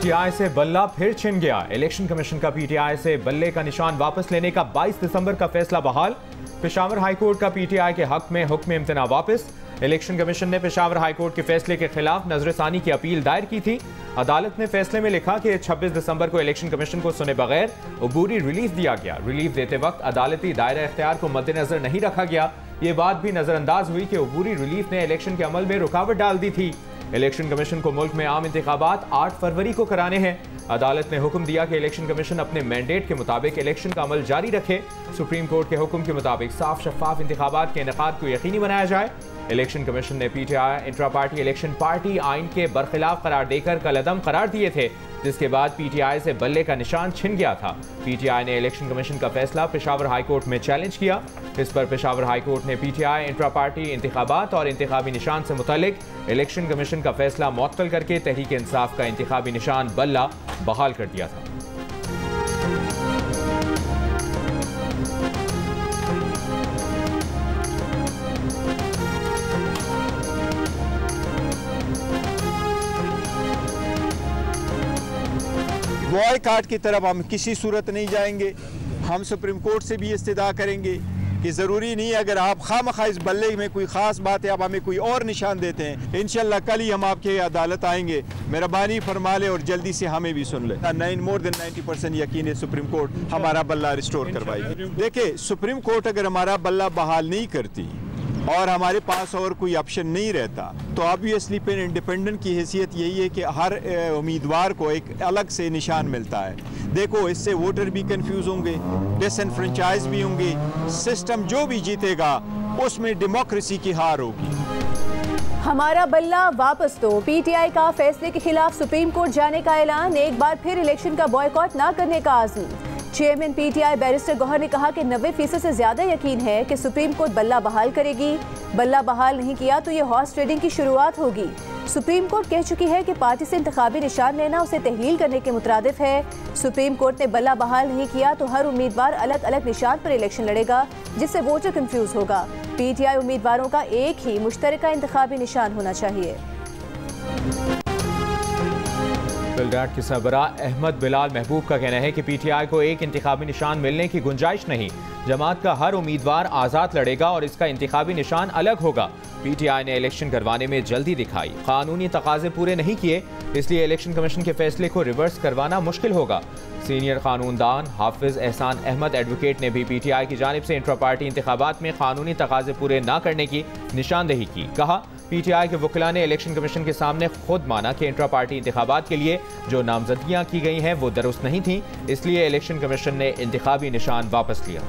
PTI से बल्ला फिर छिन गया। इलेक्शन कमीशन का पीटीआई से बल्ले का निशान वापस लेने का 22 दिसंबर का फैसला बहाल। पेशावर हाईकोर्ट का पीटीआई के हक में हुक्म इम्तना वापस। इलेक्शन कमीशन ने पेशावर हाईकोर्ट के फैसले के खिलाफ नजरसानी की अपील दायर की थी। अदालत ने फैसले में लिखा कि 26 दिसंबर को इलेक्शन कमीशन को सुने बगैर अबूरी रिलीफ दिया गया। रिलीफ देते वक्त अदालती दायरा इख्तियार को मद्देनजर नहीं रखा गया। ये बात भी नजरअंदाज हुई कि अबूरी रिलीफ ने इलेक्शन के अमल में रुकावट डाल दी थी। इलेक्शन कमीशन को मुल्क में आम इंतखाबात 8 फरवरी को कराने हैं। अदालत ने हुक्म दिया कि इलेक्शन कमीशन अपने मैंडेट के मुताबिक इलेक्शन का अमल जारी रखे। सुप्रीम कोर्ट के हुक्म के मुताबिक साफ शफाफ इंतखाबात के इनेकाद को यकीनी बनाया जाए। इलेक्शन कमीशन ने PTI intra party election party आइन के बरखिलाफ करार देकर कलअदम करार दिए थे, जिसके बाद पीटीआई से बल्ले का निशान छिन गया था। पीटीआई ने इलेक्शन कमीशन का फैसला पेशावर हाईकोर्ट में चैलेंज किया। इस पर पेशावर हाईकोर्ट ने पीटीआई इंट्रा पार्टी इंतखाबात और इंतखाबी निशान से मुतल्लिक इलेक्शन कमीशन का फैसला मुअत्तल करके तहरीक इंसाफ का इंतखाबी निशान बल्ला बहाल कर दिया था। बॉयकॉट की तरफ हम किसी सूरत नहीं जाएंगे। हम सुप्रीम कोर्ट से भी इस्तदा करेंगे कि ज़रूरी नहीं अगर आप खामखा इस बल्ले में कोई ख़ास बात है, आप हमें कोई और निशान देते हैं। इंशाल्लाह कल ही हम आपके अदालत आएंगे, मेहरबानी फरमा ले और जल्दी से हमें भी सुन ले। मोर देन 90% यकीन है सुप्रीम कोर्ट हमारा बल्ला रिस्टोर करवाएगी। देखिए, सुप्रीम कोर्ट अगर हमारा बल्ला बहाल नहीं करती और हमारे पास और कोई ऑप्शन नहीं रहता तो ऑब्वियसली फिर इंडिपेंडेंट की हैसियत यही है कि हर उम्मीदवार को एक अलग से निशान मिलता है। देखो, इससे वोटर भी कंफ्यूज होंगे, डिसएनफ्रेंचाइज भी होंगे। सिस्टम जो भी जीतेगा उसमें डेमोक्रेसी की हार होगी। हमारा बल्ला वापस दो। पीटीआई का फैसले के खिलाफ सुप्रीम कोर्ट जाने का ऐलान। एक बार फिर इलेक्शन का बॉयकॉट ना करने का आज़म। चेयरमैन पीटीआई बैरिस्टर गौहर ने कहा कि 90% से ज्यादा यकीन है कि सुप्रीम कोर्ट बल्ला बहाल करेगी। बल्ला बहाल नहीं किया तो ये हॉर्स ट्रेडिंग की शुरुआत होगी। सुप्रीम कोर्ट कह चुकी है कि पार्टी से इंतखाबी निशान लेना उसे तहलील करने के मुतरादिफ है। सुप्रीम कोर्ट ने बल्ला बहाल नहीं किया तो हर उम्मीदवार अलग अलग निशान पर इलेक्शन लड़ेगा, जिससे वोटर कंफ्यूज होगा। पीटीआई उम्मीदवारों का एक ही मुश्तरका इंतखाबी निशान होना चाहिए। बिलडाट के सरबरा अहमद बिलाल महबूब का कहना है कि पीटीआई को एक इंतखाबी निशान मिलने की गुंजाइश नहीं। जमात का हर उम्मीदवार आज़ाद लड़ेगा और इसका इंतखाबी निशान अलग होगा। पीटीआई ने इलेक्शन करवाने में जल्दी दिखाई, कानूनी तकाजे पूरे नहीं किए, इसलिए इलेक्शन कमीशन के फैसले को रिवर्स करवाना मुश्किल होगा। सीनियर कानूनदान हाफिज एहसान अहमद एडवोकेट ने भी पीटीआई की जानिब से इंट्रा पार्टी इंतखाबात में कानूनी तकाजे पूरे न करने की निशानदेही की। कहा, पीटीआई के वकीला ने इलेक्शन कमीशन के सामने खुद माना कि इंट्रा पार्टी इंतखाबात के लिए जो नामजदगियां की गई हैं वो दुरुस्त नहीं थी, इसलिए इलेक्शन कमीशन ने इंतखाबी निशान वापस लिया।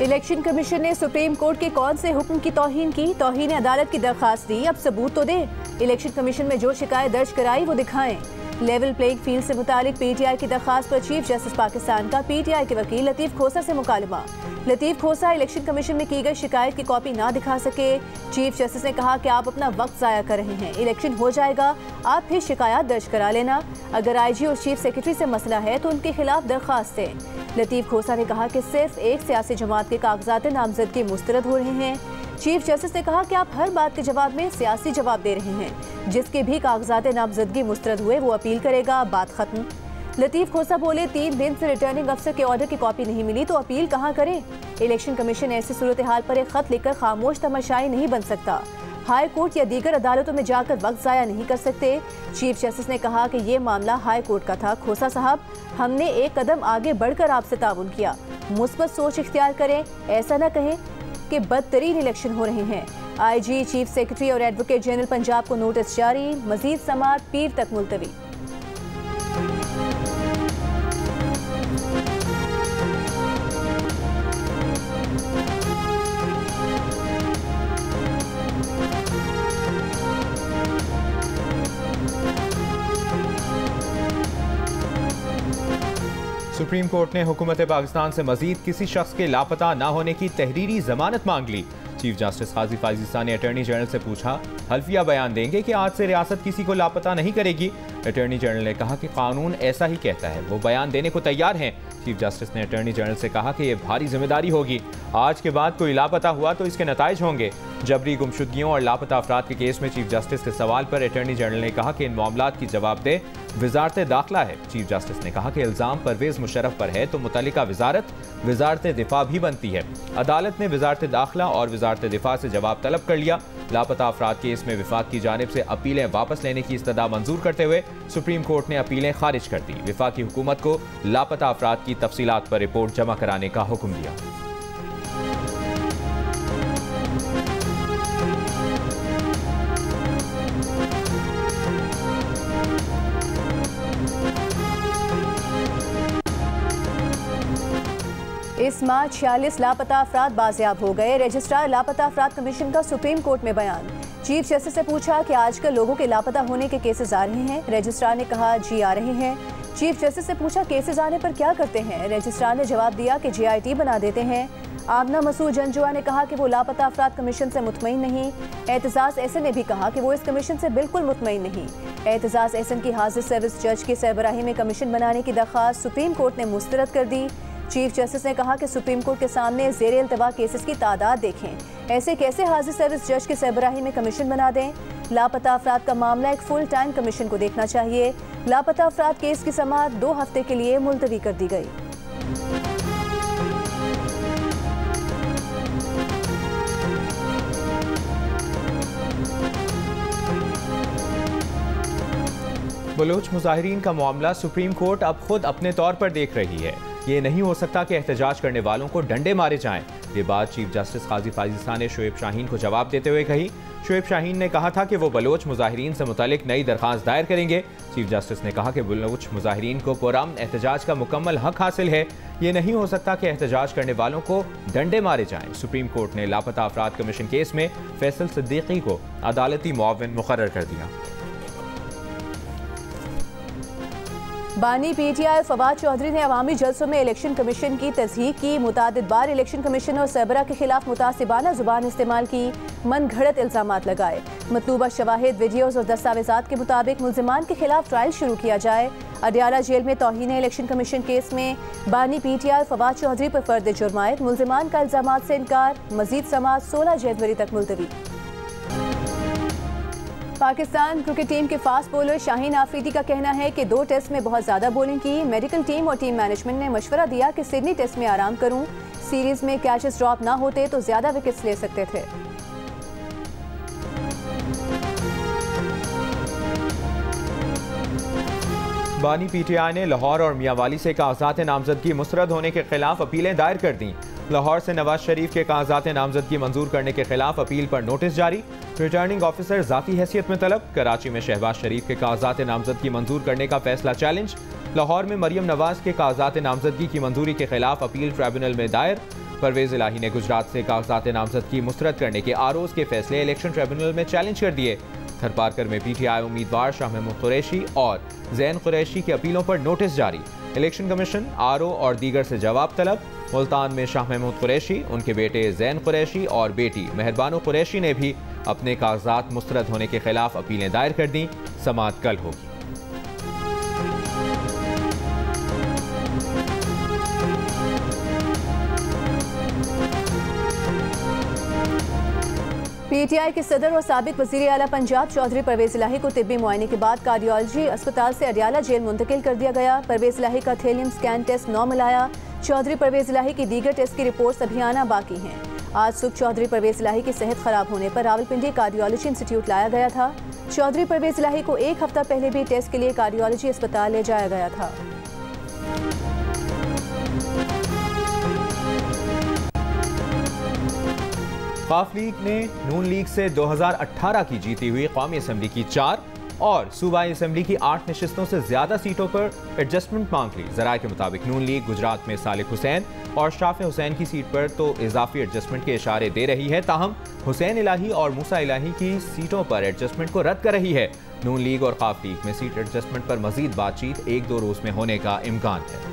इलेक्शन कमीशन ने सुप्रीम कोर्ट के कौन से हुक्म की तौहीन की? तौहीन अदालत की दरखास्त दी, अब सबूत तो दें। इलेक्शन कमीशन में जो शिकायत दर्ज कराई वो दिखाएं। लेवल प्लेइंग फील्ड से मुतालिक पीटीआई की दरखास्त पर चीफ जस्टिस पाकिस्तान का पीटीआई के वकील लतीफ खोसा से मुकालमा। लतीफ खोसा इलेक्शन कमीशन में की गई शिकायत की कॉपी ना दिखा सके। चीफ जस्टिस ने कहा कि आप अपना वक्त जाया कर रहे हैं, इलेक्शन हो जाएगा, आप फिर शिकायत दर्ज करा लेना। अगर आईजी और चीफ सेक्रेटरी से मसला है तो उनके खिलाफ दरखास्त दें। लतीफ खोसा ने कहा कि सिर्फ एक सियासी जमात के कागजात नामजदगी मुस्तरद हो रहे हैं। चीफ जस्टिस ने कहा कि आप हर बात के जवाब में सियासी जवाब दे रहे हैं। जिसके भी कागजात नामजदगी मुस्तरद हुए वो अपील करेगा, बात खत्म। लतीफ खोसा बोले, 3 दिन से रिटर्निंग अफसर के ऑर्डर की कॉपी नहीं मिली तो अपील कहाँ करें? इलेक्शन कमीशन ऐसी सूरत हाल पर एक खत लिखकर खामोश तमाशाई नहीं बन सकता। हाई कोर्ट या दीगर अदालतों में जाकर वक्त जाया नहीं कर सकते। चीफ जस्टिस ने कहा कि ये मामला हाई कोर्ट का था। खोसा साहब, हमने एक कदम आगे बढ़कर आपसे ताउन किया, मुस्बत सोच इख्तियार करें, ऐसा न कहें कि बदतरीन इलेक्शन हो रहे हैं। आईजी, चीफ सेक्रेटरी और एडवोकेट जनरल पंजाब को नोटिस जारी, मजीद समाअत पीर तक मुलतवी। सुप्रीम कोर्ट ने हुकूमत पाकिस्तान से मजीद किसी शख्स के लापता न होने की तहरीरी जमानत मांग ली। चीफ जस्टिस काजी फाजिसा ने अटॉर्नी जनरल से पूछा, हल्फिया बयान देंगे कि आज से रियासत किसी को लापता नहीं करेगी। अटॉर्नी जनरल ने कहा कि कानून ऐसा ही कहता है, वो बयान देने को तैयार हैं। चीफ जस्टिस ने अटॉर्नी जनरल से कहा कि यह भारी जिम्मेदारी होगी, आज के बाद कोई लापता हुआ तो इसके नताइज होंगे। जबरी गुमशुदगियों और लापता अफराद के केस में चीफ जस्टिस के सवाल पर अटॉर्नी जनरल ने कहा कि इन मामलात की जवाबदेह वजारत दाखिला है। चीफ जस्टिस ने कहा कि इल्ज़ाम परवेज़ मुशर्रफ पर है तो मुतल्लिका वजारत दिफा भी बनती है। अदालत ने वजारत दाखिला और वजारत दिफा से जवाब तलब कर लिया। लापता अफराद केस में विफाक की जानिब से अपीलें वापस लेने की इस्तदा मंजूर करते हुए सुप्रीम कोर्ट ने अपीलें खारिज कर दी। विफाकी हुकूमत को लापता अफराद की तफसीलात पर रिपोर्ट जमा कराने का हुक्म दिया। इस माह 46 लापता अफराद बाजियाब हो गए। रजिस्ट्रार लापता अफराद कमीशन का सुप्रीम कोर्ट में बयान। चीफ जस्टिस से पूछा कि आजकल लोगों के लापता होने के केसेस आ रहे हैं। रजिस्ट्रार ने कहा जी आ रहे हैं। चीफ जस्टिस से पूछा केसेस आने पर क्या करते हैं। रजिस्ट्रार ने जवाब दिया कि GIT बना देते हैं। आमना मसूद जंजुआ ने कहा कि वो लापता अफराद कमीशन से मुतमईन नहीं। एतजाज़ एहसन ने भी कहा कि वो इस कमीशन से बिल्कुल मुतमईन नहीं। एतजाज़ एहसन की हाजिर सर्विस जज की सरबराही में कमीशन बनाने की दरख्वास्त सुप्रीम कोर्ट ने मुस्तरद कर दी। चीफ जस्टिस ने कहा कि सुप्रीम कोर्ट के सामने ज़ेर इल्तवा केसेस की तादाद देखें, ऐसे कैसे हाजिर सर्विस जज की सरबराही में कमीशन बना दें। लापता अफराद का मामला एक फुल टाइम कमीशन को देखना चाहिए। लापता अफराद केस की समाअत 2 हफ्ते के लिए मुलतवी कर दी गई। बलोच मुजाहिरीन का मामला सुप्रीम कोर्ट अब खुद अपने तौर पर देख रही है। ये नहीं हो सकता कि एहतजाज करने वालों को डंडे मारे जाएं। ये बात चीफ जस्टिस काजी फाजिसा ने शोएब शाहीन को जवाब देते हुए कही। शोएब शाहीन ने कहा था कि वो बलोच मुजाहिरीन से मुतालिक नई दरख्वास्त दायर करेंगे। चीफ जस्टिस ने कहा कि बलोच मुजाहिरीन को पुरअमन एहतजाज का मुकम्मल हक हासिल है। ये नहीं हो सकता कि एहतजाज करने वालों को डंडे मारे जाएं। सुप्रीम कोर्ट ने लापता अफराद कमीशन केस में फैसल सिद्दीकी को अदालती मुआविन मुकर्रर कर दिया। बानी PTI फवाद चौधरी ने अवामी जलसों में इलेक्शन कमीशन की तस्दीक की। मुतादिद बार इलेक्शन कमीशन और सरबरा के खिलाफ मुतासिबाना जुबान इस्तेमाल की, मन घड़त इल्जामात लगाए। मतलूबा शवाहिद, वीडियोज़ और दस्तावेजात के मुताबिक मुल्जिमान के खिलाफ ट्रायल शुरू किया जाए। अडियाला जेल में तौहीन इलेक्शन कमीशन केस में बानी PTI फवाद चौधरी पर फर्द जुर्मायत। मुल्जिमान का इल्जामात से इनकार। मजीद समाअत 16 जनवरी तक मुलतवी। पाकिस्तान क्रिकेट टीम के फास्ट बॉलर शाहीन आफरीदी का कहना है कि 2 टेस्ट में बहुत ज़्यादा बॉलिंग की। मेडिकल टीम और टीम मैनेजमेंट ने मशवरा दिया कि सिडनी टेस्ट में आराम करूं। सीरीज में कैचेस ड्रॉप ना होते तो ज़्यादा विकेट्स ले सकते थे। बानी PTI ने लाहौर और मियांवाली से कागजात नामजदगी मुस्तरद होने के खिलाफ अपीलें दायर कर दी। लाहौर से नवाज शरीफ के कागजात नामजदगी मंजूर करने के खिलाफ अपील पर नोटिस जारी। रिटर्निंग ऑफिसर जाती हैसियत में तलब। कराची में शहबाज शरीफ के कागजात नामजदगी मंजूर करने का फैसला चैलेंज। लाहौर में मरियम नवाज के कागजात नामजदगी की मंजूरी के खिलाफ अपील ट्रिब्यूनल में दायर। परवेज इलाही ने गुजरात से कागजात नामजदगी मुस्तरद करने के आरोज के फैसले इलेक्शन ट्रिब्यूनल में चैलेंज कर दिए। थरपारकर में PTI उम्मीदवार शाह महमूद कुरैशी और जैन कुरैशी की अपीलों पर नोटिस जारी। इलेक्शन कमीशन, RO और दीगर से जवाब तलब। मुल्तान में शाह महमूद कुरैशी, उनके बेटे जैन कुरैशी और बेटी मेहरबानो कुरैशी ने भी अपने कागजात मुस्तरद होने के खिलाफ अपीलें दायर कर दी। समाअत कल होगी। PTI के सदर और साबिक वज़ीर आला पंजाब चौधरी परवेज इलाही को तिब्बी मुआयने के बाद कार्डियोलॉजी अस्पताल से अडियाला जेल मुंतकिल कर दिया गया। परवेज इलाही का थेलियम स्कैन टेस्ट नॉर्मल आया। चौधरी परवेज इलाही की दीगर टेस्ट की रिपोर्ट्स अभी आना बाकी हैं। आज सुबह चौधरी परवेज इलाही की सेहत खराब होने पर रावलपिंडी कार्डियोलॉजी इंस्टीट्यूट लाया गया था। चौधरी परवेज इलाही को 1 हफ्ता पहले भी टेस्ट के लिए कार्डियोलॉजी अस्पताल ले जाया गया था। काफ लीग ने नून लीग से 2018 की जीती हुई कौमी असम्बली की 4 और सूबाई असम्बली की 8 नशिस्तों से ज्यादा सीटों पर एडजस्टमेंट मांग ली। जराये के मुताबिक नून लीग गुजरात में सालिक हुसैन और शाफे हुसैन की सीट पर तो इजाफी एडजस्टमेंट के इशारे दे रही है, ताहम हुसैन इलाही और मूसा इलाही की सीटों पर एडजस्टमेंट को रद्द कर रही है। नून लीग और काफ लीग में सीट एडजस्टमेंट पर मजीद बातचीत 1-2 रोज में होने का इम्कान है।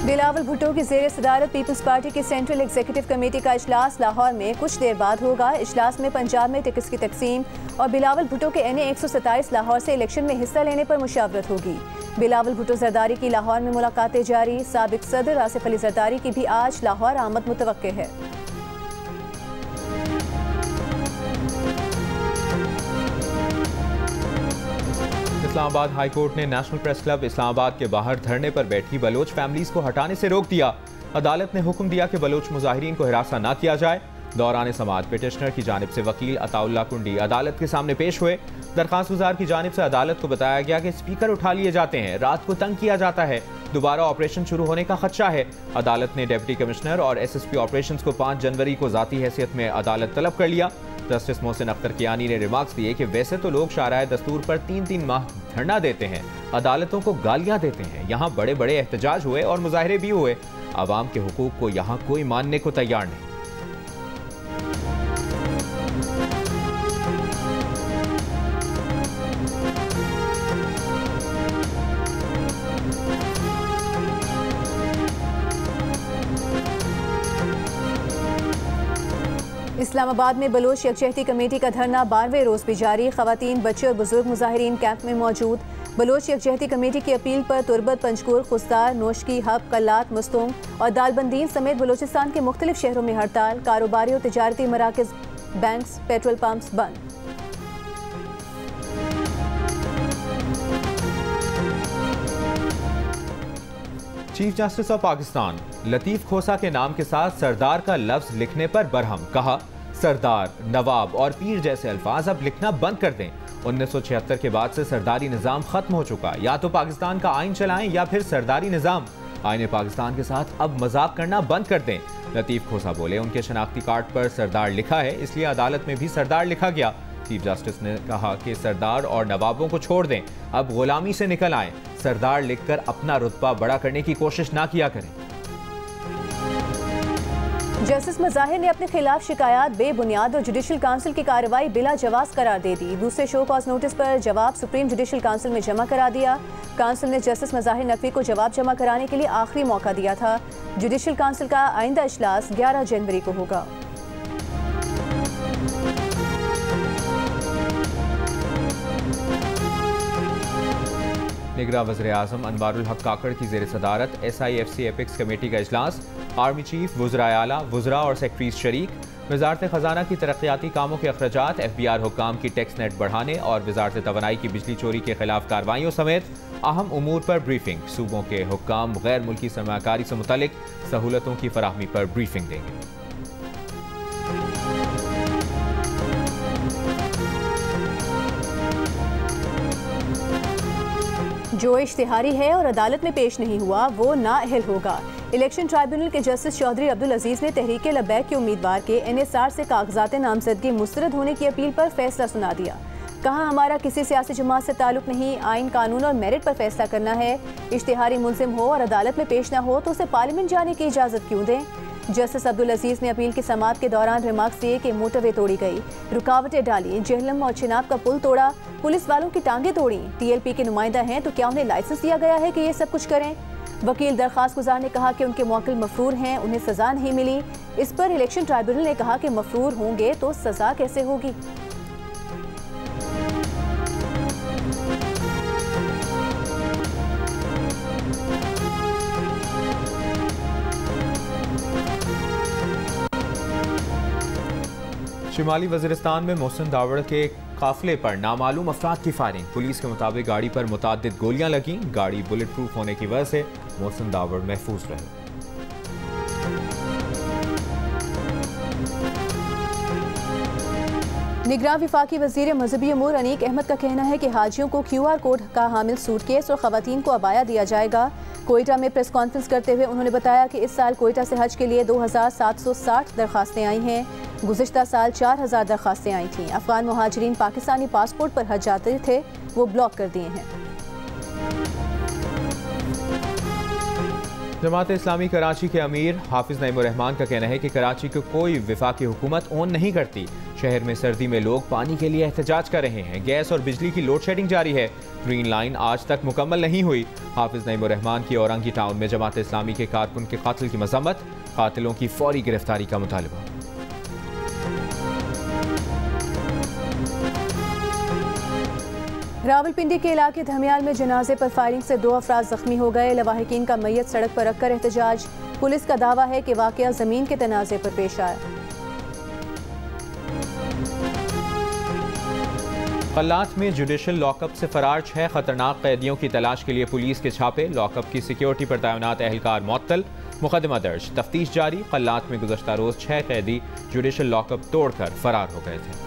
बिलावल भुट्टो की ज़ेर सदारत पीपल्स पार्टी की सेंट्रल एग्जीक्यूटिव कमेटी का इजलास लाहौर में कुछ देर बाद होगा। इजलास में पंजाब में टिकट्स की तकसीम और बिलावल भुट्टो के NA 127 लाहौर से इलेक्शन में हिस्सा लेने पर मुशावरत होगी। बिलावल भुट्टो जरदारी की लाहौर में मुलाकातें जारी। साबिक सदर आसिफ अली जरदारी की भी आज लाहौर आमद मुतवक्के है। इस्लामाबाद हाई कोर्ट ने नेशनल प्रेस क्लब इस्लामाबाद के बाहर धरने पर बैठी बलोच फैमिलीज को हटाने से रोक दिया। अदालत ने हुक्म दिया कि बलोच मुजाहिरीन को हिरासा न किया जाए। दौरान समाअत पिटिशनर की जानिब से वकील अताउल्ला कुंडी अदालत के सामने पेश हुए। दरखास्त गुजार की जानिब से अदालत को बताया गया कि स्पीकर उठा लिए जाते हैं, रात को तंग किया जाता है, दोबारा ऑपरेशन शुरू होने का खदशा है। अदालत ने डिप्टी कमिश्नर और SSP ऑपरेशंस को 5 जनवरी को जाती हैसियत में अदालत तलब कर लिया। जस्टिस मोहसिन अख्तर कियानी ने रिमार्क्स दिए कि वैसे तो लोग शाराए दस्तूर पर 3-3 माह धरना देते हैं, अदालतों को गालियां देते हैं, यहाँ बड़े बड़े एहतजाज हुए और मुजाहरे भी हुए। आवाम के हुकूक को यहाँ कोई मानने को तैयार नहीं। इस्लामाबाद में बलोच यकजहती कमेटी का धरना 12वें रोज भी जारी। खवातीन, बच्चे और बुजुर्ग मुजाहिरीन कैंप में मौजूद। बलोच यकजहती कमेटी की अपील पर तुरबत, पंजकुर, खुस्तार, नोशकी, हब, कल्लात, मुस्तोंग और दालबंदीन समेत बलोचिस्तान के मुख्तलिफ शहरों में हड़ताल। कारोबारी और तिजारती मराकज, बैंक्स, पेट्रोल पंप्स बंद। Chief justice of Pakistan Latif Khosa के नाम के साथ सरदार का लफ्ज लिखने पर बरहम। कहा, सरदार, नवाब और पीर जैसे अल्फाज अब लिखना बंद कर दें। 1976 के बाद से सरदारी निज़ाम खत्म हो चुका। या तो पाकिस्तान का आइन चलाएं या फिर सरदारी निज़ाम। आइन पाकिस्तान के साथ अब मजाक करना बंद कर दें। लतीफ खोसा बोले, उनके शनाख्ती कार्ड पर सरदार लिखा है, इसलिए अदालत में भी सरदार लिखा गया। चीफ जस्टिस ने कहा कि सरदार और नवाबों को छोड़ दें, अब गुलामी से निकल आएं। सरदार लिखकर अपना रुतबा बड़ा करने की कोशिश ना किया करें। जस्टिस मज़ाहिर ने अपने खिलाफ शिकायत बेबुनियाद और जुडिशल काउंसिल की कार्रवाई बिला जवाज करार दे दी। दूसरे शो कॉज नोटिस पर जवाब सुप्रीम जुडिशल काउंसिल में जमा करा दिया। काउंसिल ने जस्टिस मज़ाहिर नकवी को जवाब जमा कराने के लिए आखिरी मौका दिया था। जुडिशल काउंसिल का आइंदा इजलास 11 जनवरी को होगा। निगरान वज़ीर-ए-आज़म अनवारुल हक काकड़ की ज़ेर सदारत SIFC एपिक्स कमेटी का इजलास। आर्मी चीफ, वज़राए आला, वज़रा और सेक्रेटरीज शरीक। वज़ारत ख़जाना की तरक्याती कामों के अखराजात, FBR हुक्काम की टैक्स नेट बढ़ाने और वज़ारत तवानाई की बिजली चोरी के खिलाफ कार्रवाइयों समेत अहम उमूर पर ब्रीफिंग। सूबों के हुक्काम गैर मुल्की सरमायाकारी से मुतल्लिक सहूलतों की फराहमी पर ब्रीफिंग देंगे। जो इश्तिहारी है और अदालत में पेश नहीं हुआ वो नाअहल होगा। इलेक्शन ट्राइब्यूनल के जस्टिस चौधरी अब्दुल अजीज ने तहरीक लबैक के उम्मीदवार के NSR से कागजात नामजदगी मुस्तरद होने की अपील पर फैसला सुना दिया। कहा, हमारा किसी सियासी जमात से ताल्लुक नहीं, आइन, कानून और मेरिट पर फैसला करना है। इश्तिहारी मुलजिम हो और अदालत में पेश न हो तो उसे पार्लियामेंट जाने की इजाज़त क्यों दें। जस्टिस अब्दुल अजीज ने अपील की समाअत के दौरान रिमार्क्स दिए कि मोटरवे तोड़ी गई, रुकावटें डाली, जेहलम और चिनाब का पुल तोड़ा, पुलिस वालों की टांगें तोड़ी। TLP के नुमाइंदा हैं तो क्या उन्हें लाइसेंस दिया गया है कि ये सब कुछ करें। वकील दरखास्त गुजार ने कहा कि उनके मौकिल मफरूर हैं, उन्हें सजा नहीं मिली। इस पर इलेक्शन ट्राइब्यूनल ने कहा कि मफरूर होंगे तो सजा कैसे होगी। शिमाली वज़ीरिस्तान में मोहसिन दावड़ के काफिले पर नामालूम अफराद की फायरिंग। पुलिस के मुताबिक गाड़ी पर मुताद्दिद गोलियां लगीं। गाड़ी बुलेट प्रूफ होने की वजह से मोहसिन दावड़ महफूज रहे। निगरान विफाकी वज़ीर मजहबी अमूर अनीक अहमद का कहना है कि हाजियों को QR कोड का हामिल सूटकेस और खवातीन को अबाया दिया जाएगा। कोयटा में प्रेस कॉन्फ्रेंस करते हुए उन्होंने बताया कि इस साल कोयटा से हज के लिए 2760 दरखास्तें आई हैं। गुज़िश्ता साल 4000 दरखास्तें आई थीं। अफगान मुहाजिरीन पाकिस्तानी पासपोर्ट पर हज जाते थे, वो ब्लॉक कर दिए हैं। जमात इस्लामी कराची के अमीर हाफिज नईमुर रहमान का कहना है कि कराची को कोई वफाकी हुकूमत ओन नहीं करती। शहर में सर्दी में लोग पानी के लिए एहतजाज कर रहे हैं। गैस और बिजली की लोड शेडिंग जारी है। ग्रीन लाइन आज तक मुकम्मल नहीं हुई। हाफिज नईमुर रहमान की औरंगी टाउन में जमात इस्लामी के कारकुन के कत्ल की मजम्मत, कातिलों की फौरी गिरफ्तारी का मुतालबा। रावलपिंडी के इलाके धमियाल में जनाजे पर फायरिंग से 2 अफराद जख्मी हो गए। लवाहिकीन का मैयत सड़क पर रखकर एहतजाज। पुलिस का दावा है कि वाकया जमीन के तनाजे पर पेश आया। कल्लात में जुडिशल लॉकअप से फरार 6 खतरनाक कैदियों की तलाश के लिए पुलिस के छापे। लॉकअप की सिक्योरिटी पर तैनात एहलकार मुअत्तल, मुकदमा दर्ज, तफ्तीश जारी। कल्लात में गुज़श्ता रोज 6 कैदी जुडिशल लॉकअप तोड़कर फरार हो गए थे।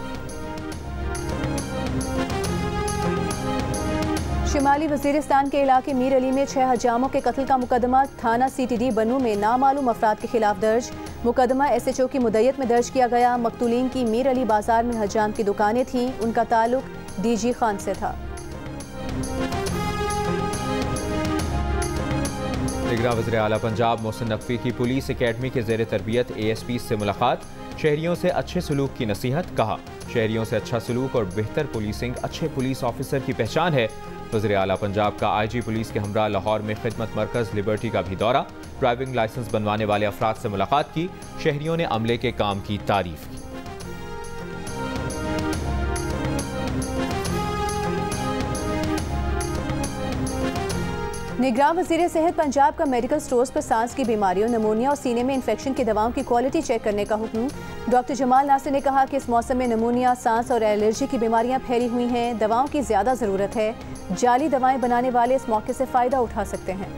शिमाली वजीरिस्तान के इलाके मीर अली में 6 हजामों के कत्ल का मुकदमा थाना CTD बनू में नामालूम अफराद के खिलाफ दर्ज। मुकदमा SHO की मुद्दत में दर्ज किया गया। मकतूलीन की मीर अली बाजार में हजाम की दुकानें थीं। उनका ताल्लुक DG खान से था। दिगरा वज़ीर आला पंजाब मोहसिन नकवी की पुलिस एकेडमी के ज़ेर तरबियत ASP से मुलाकात। शहरियों से अच्छे सलूक की नसीहत। कहा, शहरियों से अच्छा सलूक और बेहतर पुलिसिंग अच्छे पुलिस ऑफिसर की पहचान है। वज़ीर आला पंजाब का IG पुलिस के हमरा लाहौर में खिदमत मरकज़ लिबर्टी का भी दौरा। ड्राइविंग लाइसेंस बनवाने वाले अफराद से मुलाकात की। शहरियों ने अमले के काम की तारीफ की। निगरान वज़ीर सेहत पंजाब का मेडिकल स्टोर्स पर सांस की बीमारियों, नमूनिया और सीने में इन्फेक्शन की दवाओं की क्वालिटी चेक करने का हुक्म। डॉक्टर जमाल नासिर ने कहा कि इस मौसम में नमूनिया, सांस और एलर्जी की बीमारियां फैली हुई हैं। दवाओं की ज़्यादा ज़रूरत है। जाली दवाएं बनाने वाले इस मौके से फ़ायदा उठा सकते हैं।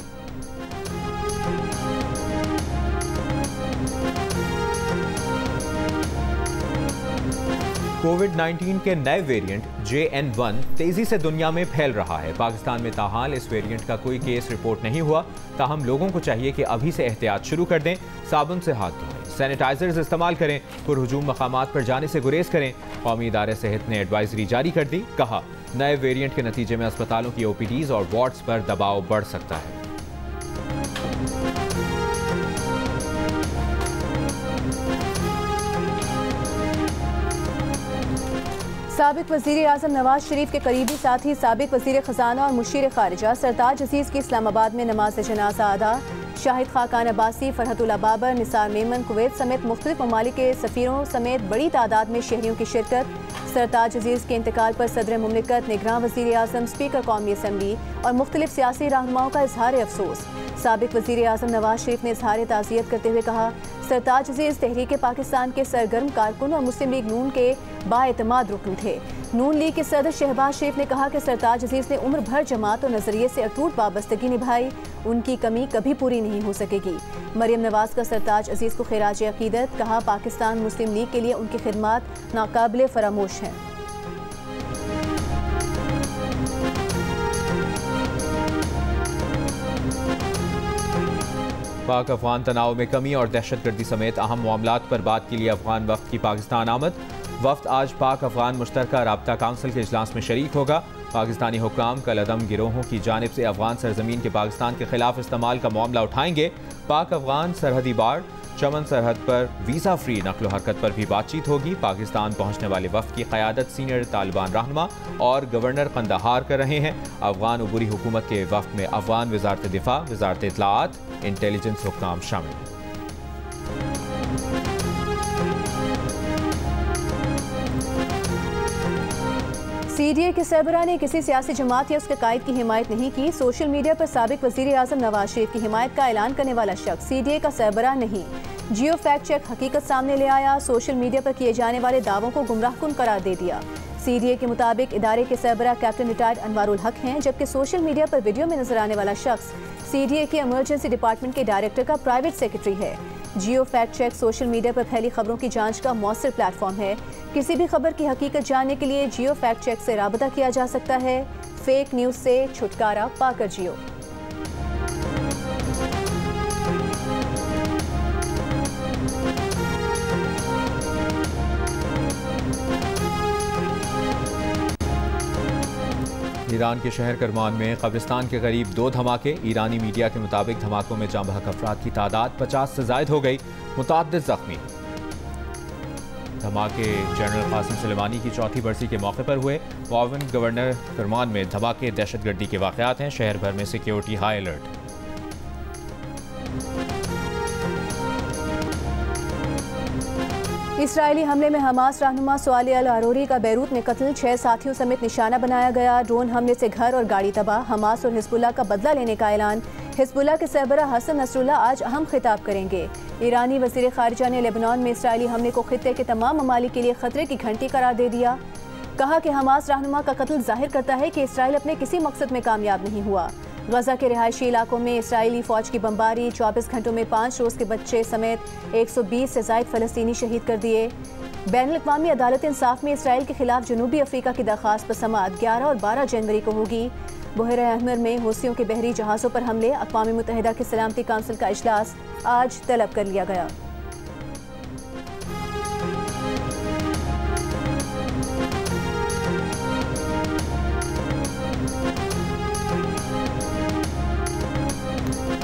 कोविड-19 के नए वेरिएंट JN1 तेजी से दुनिया में फैल रहा है। पाकिस्तान में ताहाल इस वेरिएंट का कोई केस रिपोर्ट नहीं हुआ। ताहम लोगों को चाहिए कि अभी से एहतियात शुरू कर दें। साबुन से हाथ धोएं, सैनिटाइजर्स इस्तेमाल करें, पुरहुजूम मकामात पर जाने से गुरेज करें। कौमी इदारे सेहत ने एडवाइजरी जारी कर दी। कहा, नए वेरिएंट के नतीजे में अस्पतालों की OPDs और वार्ड्स पर दबाव बढ़ सकता है। साबिक वज़ीर आज़म नवाज शरीफ के करीबी साथी साबिक वज़ीर ख़जाना और मुशीर खारिजा सरताज अजीज़ की इस्लामाबाद में नमाज जनाजा अदा। शाहिद खाकान अब्बासी, फरहतुल्ला बाबर, निसार मेमन, कुवैत समेत मुख्तलिफ ममालिक के सफ़ीरों समेत बड़ी तादाद में शहरियों की शिरकत। सरताज अजीज़ के इंतकाल पर सदर मुमलिकत, निगरान वज़ीर आज़म, स्पीकर कौमी असम्बली और मुख्तलिफ सियासी रहनुमाओं का इजहार अफसोस। साबिक वज़ीर आज़म नवाज शरीफ ने इजहार ताज़ियत करते हुए कहा, सरताज अजीज़ तहरीक पाकिस्तान के सरगर्म कारकुन और मुस्लिम लीग नून के बाएतमाद रुकन थे। नून लीग के सदर शहबाज शरीफ ने कहा कि सरताज अजीज़ ने उम्र भर जमात और नजरिए से अटूट वाबस्तगी निभाई। उनकी कमी कभी पूरी नहीं हो सकेगी। मरियम नवाज का सरताज अजीज़ को खिराज अकीदत। कहा, पाकिस्तान मुस्लिम लीग के लिए उनकी खिदमत नाकाबिले फरामोश हैं। पाक अफगान तनाव में कमी और दहशतगर्दी समेत अहम मामलात पर बात के लिए अफगान वफ्द की पाकिस्तान आमद। वफ्द आज पाक अफगान मुश्तरका राब्ता काउंसिल के इजलास में शरीक होगा। पाकिस्तानी हुक्काम कल अदम गिरोहों की जानिब से अफगान सरजमीन के पाकिस्तान के खिलाफ इस्तेमाल का मामला उठाएंगे। पाक अफगान सरहदी बाड़ चमन सरहद पर वीज़ा फ्री नकलो हरकत पर भी बातचीत होगी। पाकिस्तान पहुँचने वाले वफ्द की क़यादत सीनियर तालिबान रहनुमा और गवर्नर कंदहार कर रहे हैं। अफगान उबूरी हुकूमत के वफ्द में अफगान वज़ारत दिफा, वज़ारत इत्तलाआत, इंटेलिजेंस हुक्काम शामिल हैं। CDA के सरबराह ने किसी सियासी जमात या उसके कायद की हिमायत नहीं की। सोशल मीडिया पर साबिक वज़ीर आज़म नवाज शरीफ की हिमायत का ऐलान करने वाला शख्स CDA का सरबराह नहीं। जियो फैक्ट चेक हकीकत सामने ले आया। सोशल मीडिया पर किए जाने वाले दावों को गुमराहकुन करार दे दिया। CDA के मुताबिक इदारे के सरबराह कैप्टन रिटायर्ड अनवारुल हक हैं, जबकि सोशल मीडिया पर वीडियो में नजर आने वाला शख्स CDA के इमरजेंसी डिपार्टमेंट के डायरेक्टर का प्राइवेट सेक्रेटरी है। जियो फैक्ट चेक सोशल मीडिया पर फैली खबरों की जांच का मौसर प्लेटफॉर्म है। किसी भी खबर की हकीकत जानने के लिए जियो फैक्ट चेक से राबता किया जा सकता है। फेक न्यूज़ से छुटकारा पाकर जियो। ईरान के शहर करमान में कब्रिस्तान के करीब 2 धमाके। ईरानी मीडिया के मुताबिक धमाकों में जाँ बहक अफराद की तादाद 50 से जायद हो गई, मुतअद्दिद जख्मी। धमाके जनरल कासिम सुलेमानी की चौथी बरसी के मौके पर हुए। मुआविन गवर्नर करमान में धमाके दहशतगर्दी के वाक़यात हैं। शहर भर में सिक्योरिटी हाई अलर्ट। इस्राएली हमले में हमास रहनुमा सुआली अल अरोरी का बैरूत में कत्ल, 6 साथियों समेत निशाना बनाया गया। ड्रोन हमले से घर और गाड़ी तबाह। हमास और हिजबुल्लाह का बदला लेने का ऐलान। हिजबुल्लाह के सरबरा हसन नसरुल्लाह आज अहम खिताब करेंगे। ईरानी वज़ीर ख़ारिजा ने लेबनान में इस्राएली हमले को खित्ते के तमाम ममालिक के लिए खतरे की घंटी करार दे दिया। कहा कि हमास रहनुमा का कत्ल जाहिर करता है कि इसराइल अपने किसी मकसद में कामयाब नहीं हुआ। गजा के रिहायशी इलाकों में इसराइली फौज की बमबारी, 24 घंटों में 5 रोज़ के बच्चे समेत 120 से ज़ायद फ़लस्तीनी शहीद कर दिए। बैनुल-अक़वामी अदालत इंसाफ में इसराइल के खिलाफ जनूबी अफ्रीका की दरख्वास्त पर समाअत 11 और 12 जनवरी को होगी। बहर अहमर में हूसियों के बहरी जहाज़ों पर हमले, अक़वाम मुत्तहिदा की सलामती काउंसिल का इजलास आज तलब कर लिया गया।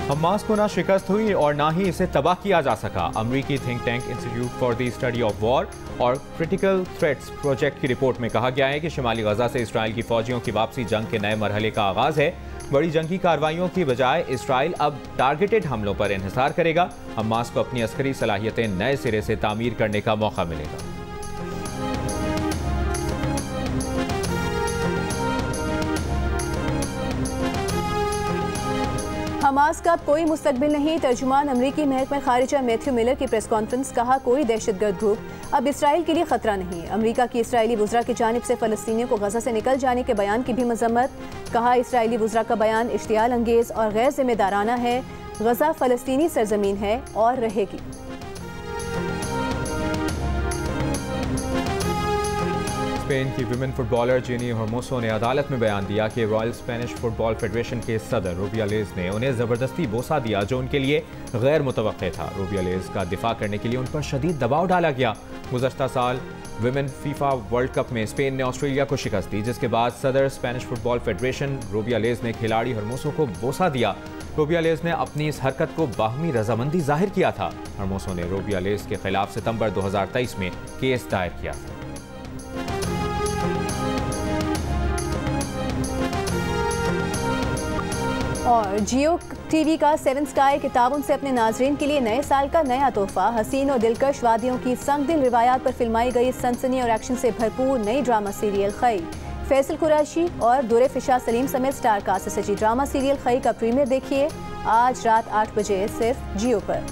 हमास को ना शिकस्त हुई और ना ही इसे तबाह किया जा सका। अमरीकी think tank institute for the study of war और क्रिटिकल थ्रेट्स प्रोजेक्ट की रिपोर्ट में कहा गया है कि शिमाली गजा से इसराइल की फौजियों की वापसी जंग के नए मरहले का आगाज है। बड़ी जंगी कार्रवाइयों की बजाय इसराइल अब टारगेटेड हमलों पर इन्हिसार करेगा। हमास को अपनी अस्करी सलाहियतें नए सिरे से तामीर करने का मौका मिलेगा। हमास का अब कोई मुस्तकबिल नहीं। तर्जुमान अमरीकी महकमा खारिजा मैथ्यू मिलर की प्रेस कॉन्फ्रेंस। कहा कोई दहशतगर्द ग्रुप अब इसराइल के लिए खतरा नहीं। अमरीका की इसराइली वुज़रा की जानिब से फ़लस्तीनियों को गजा से निकल जाने के बयान की भी मजम्मत। कहा इसराइली वुज़रा का बयान इश्तियाल अंगेज़ और गैर जिम्मेदाराना है। गजा फ़लस्तीनी सरजमीन है और रहेगी। स्पेन की विमेन फुटबॉलर जेनी हर्मोसो ने अदालत में बयान दिया कि रॉयल स्पेनिश फुटबॉल फेडरेशन के सदर रुबियालेज ने उन्हें ज़बरदस्ती बोसा दिया जो उनके लिए गैर मुतवक्के था। रुबियालेज का दिफा करने के लिए उन पर शदीद दबाव डाला गया। गुज़श्ता साल विमेन फीफा वर्ल्ड कप में स्पेन ने ऑस्ट्रेलिया को शिकस्त दी, जिसके बाद सदर स्पेनिश फुटबॉल फेडरेशन रुबियालेज ने खिलाड़ी हर्मोसो को बोसा दिया। रुबियालेज ने अपनी इस हरकत को बाहमी रजामंदी जाहिर किया था। हर्मोसो ने रुबियालेज के खिलाफ सितंबर 2023 में केस दायर किया था। और जियो टीवी का 7 स्काई किताबों से अपने नाजरीन के लिए नए साल का नया तोहफा। हसीन और दिलकश वादियों की संगदिल रिवायात पर फिल्माई गई सनसनी और एक्शन से भरपूर नई ड्रामा सीरियल खई। फैसल कुरैशी और दुरे फिशा सलीम समेत स्टार कास्ट से सजी ड्रामा सीरियल खई का प्रीमियर देखिए आज रात 8 बजे सिर्फ जियो पर।